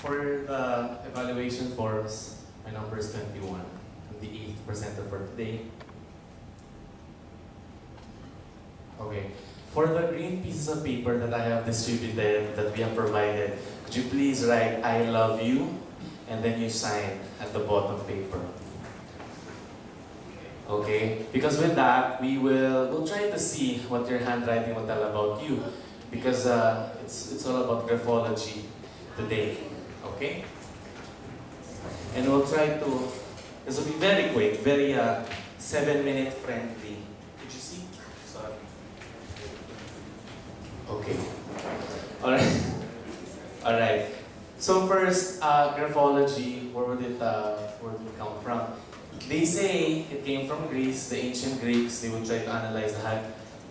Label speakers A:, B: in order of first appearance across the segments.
A: For the evaluation forms, my number is 21. I'm the 8th presenter for today. Okay. For the green pieces of paper that I have distributed, that we have provided, could you please write, "I love you," and then you sign at the bottom paper. Okay? Because with that, we'll try to see what your handwriting will tell about you. Because it's all about graphology today. Okay? And we'll try to, this will be very quick, very 7-minute friendly. Did you see? Sorry. Okay. Alright. Alright. So first, graphology, where would it come from? They say it came from Greece, the ancient Greeks. They would try to analyze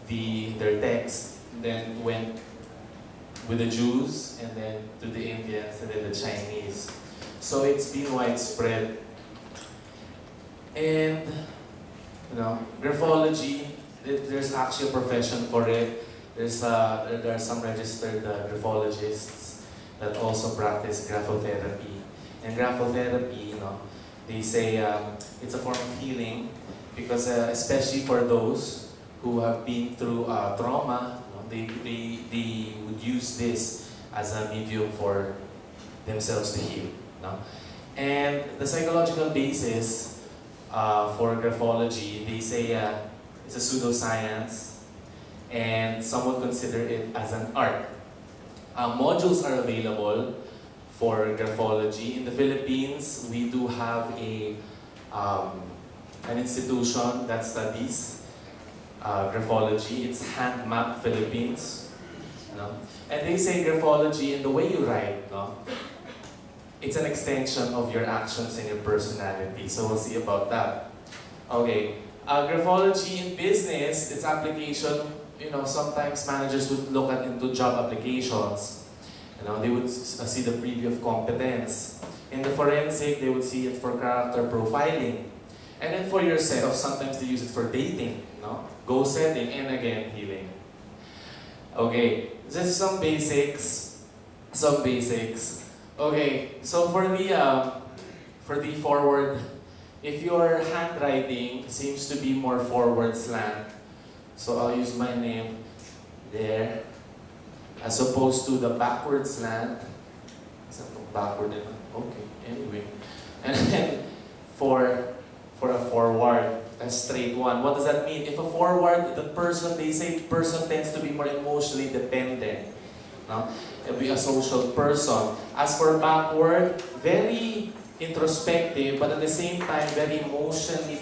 A: their text, and then went with the Jews, and then to the Indians, and then the Chinese. So it's been widespread. And, graphology, there's actually a profession for it. There are some registered graphologists that also practice graphotherapy. And graphotherapy, they say it's a form of healing because especially for those who have been through trauma, they would use this as a medium for themselves to heal. And the psychological basis for graphology, they say it's a pseudoscience, and some would consider it as an art. Modules are available for graphology. In the Philippines, we do have an institution that studies graphology. It's Hand Map Philippines. And they say graphology, and the way you write, it's an extension of your actions and your personality. So we'll see about that. Okay, graphology in business, its application, sometimes managers would look into job applications. They would see the preview of competence. In the forensic, they would see it for character profiling. And then for yourself, sometimes they use it for dating. Goal setting, and again, healing. Okay, this is some basics. Okay, so for the forward, if your handwriting seems to be more forward slant, so I'll use my name there, as opposed to the backward slant. Is that backward? Okay, anyway. And then for a forward, a straight one. What does that mean? If a forward, they say person tends to be more emotionally dependent. It'll be a social person. As for backward, very introspective, but at the same time, very emotionally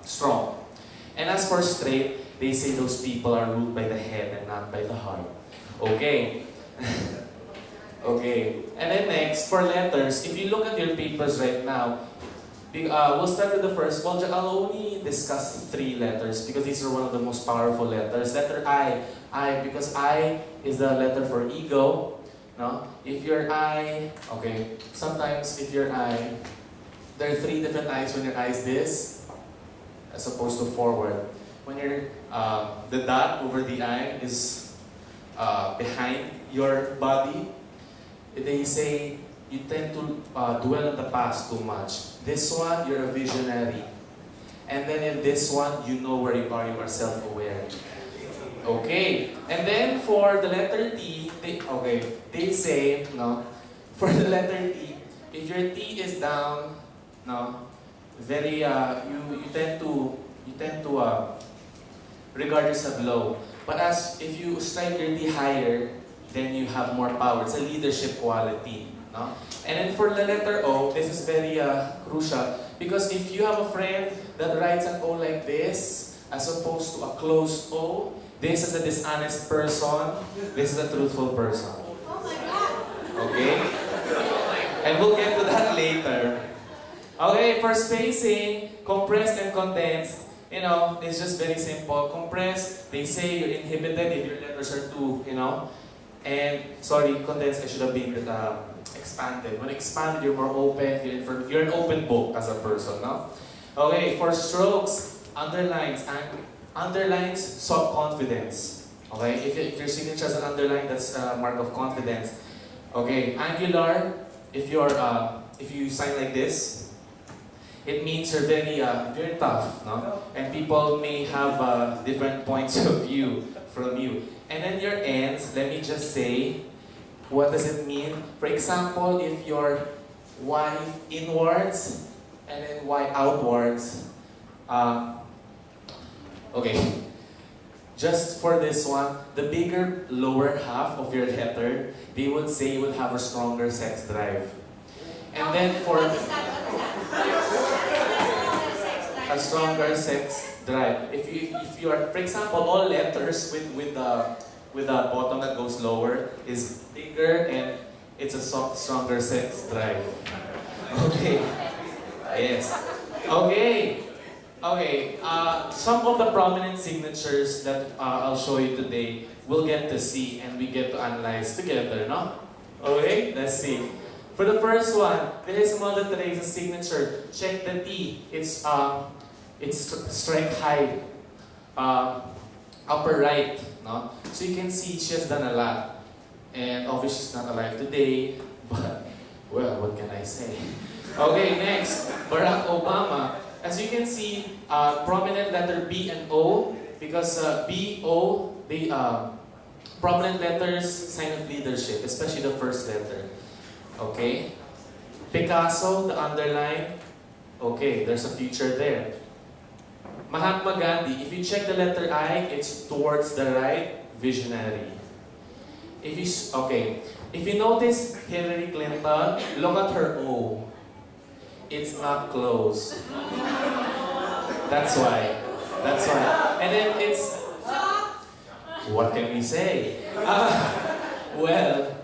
A: strong. And as for straight, they say those people are ruled by the head and not by the heart. Okay. Okay. And then next, for letters, if you look at your papers right now, we'll start with the first one. I'll only discuss 3 letters because these are one of the most powerful letters. Letter I, because I is the letter for ego. If your I, okay, sometimes if your I, there are 3 different I's when your I is this, as opposed to forward. When you're, the dot over the I is behind your body, they say you tend to dwell on the past too much. This one, you're a visionary. And then in this one, you know where you are self-aware. Okay, and then for the letter T, they say, for the letter T, if your T is down, very, you tend to regard yourself low. But if you strike your T higher, then you have more power. It's a leadership quality. And then for the letter O, this is very crucial. Because if you have a friend that writes an O like this, as opposed to a closed O, this is a dishonest person, this is a truthful person.
B: Oh my God!
A: Okay? And we'll get to that later. Okay, for spacing, compressed and condensed, it's just very simple. Compressed, they say you're inhibited if your letters are too, And, sorry, condensed, I should have been expanded. When expanded, you're more open, you're an open book as a person, Okay, for strokes, underlines, self-confidence. Okay, if your signature is an underline, that's a mark of confidence. Okay, angular, if you sign like this, it means you're very tough, no? And people may have different points of view from you. And then your ends, let me just say, what does it mean? For example, if your Y inwards and then Y outwards, okay. Just for this one, the bigger lower half of your letter, they would say you would have a stronger sex drive. And then for
B: What is that?
A: a stronger sex drive, if you are, for example, all letters with the bottom that goes lower is bigger and it's a stronger sex drive. Okay. Yes. Okay. Okay, some of the prominent signatures that I'll show you today, we'll get to see and we get to analyze together, no? Okay, let's see. For the first one, there is Mother Teresa's signature. Check the T. It's strike high, upper right, no? So you can see she has done a lot. And obviously she's not alive today, but, well, what can I say? Okay, next, Barack Obama. As you can see, prominent letter B and O, because B, O, they prominent letters, sign of leadership, especially the first letter. Okay? Picasso, the underline, okay, there's a future there. Mahatma Gandhi, if you check the letter I, it's towards the right, visionary. If you notice Hillary Clinton, look at her O. It's not close. That's why. And then it's... What can we say? Well,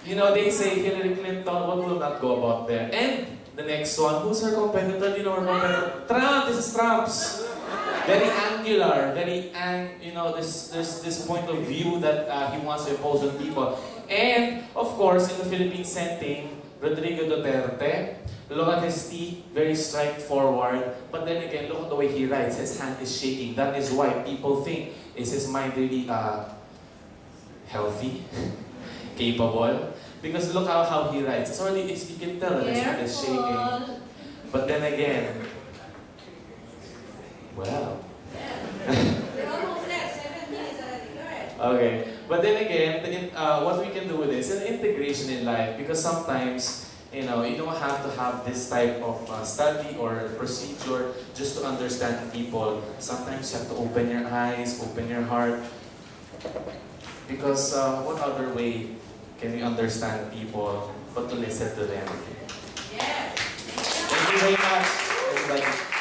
A: you know, they say Hillary Clinton, what will not go about there? And the next one, who's her competitor? You know her competitor? Trump, this is Trump's. Very angular, there's this point of view that he wants to impose on people. And, of course, in the Philippine setting, Rodrigo Duterte, look at his T, very straightforward. But then again, look at the way he writes. His hand is shaking. That is why people think, is his mind really healthy, capable? Because look how he writes. It's already, you can tell that his hand is shaking. But then again, well.
B: We're almost there. 7 minutes already. Correct.
A: Okay. But then again, what we can do with this is an integration in life. Because sometimes, you don't have to have this type of study or procedure just to understand people. Sometimes you have to open your eyes, open your heart. Because what other way can we understand people but to listen to them?
B: Yes.
A: Thank you very much, everybody.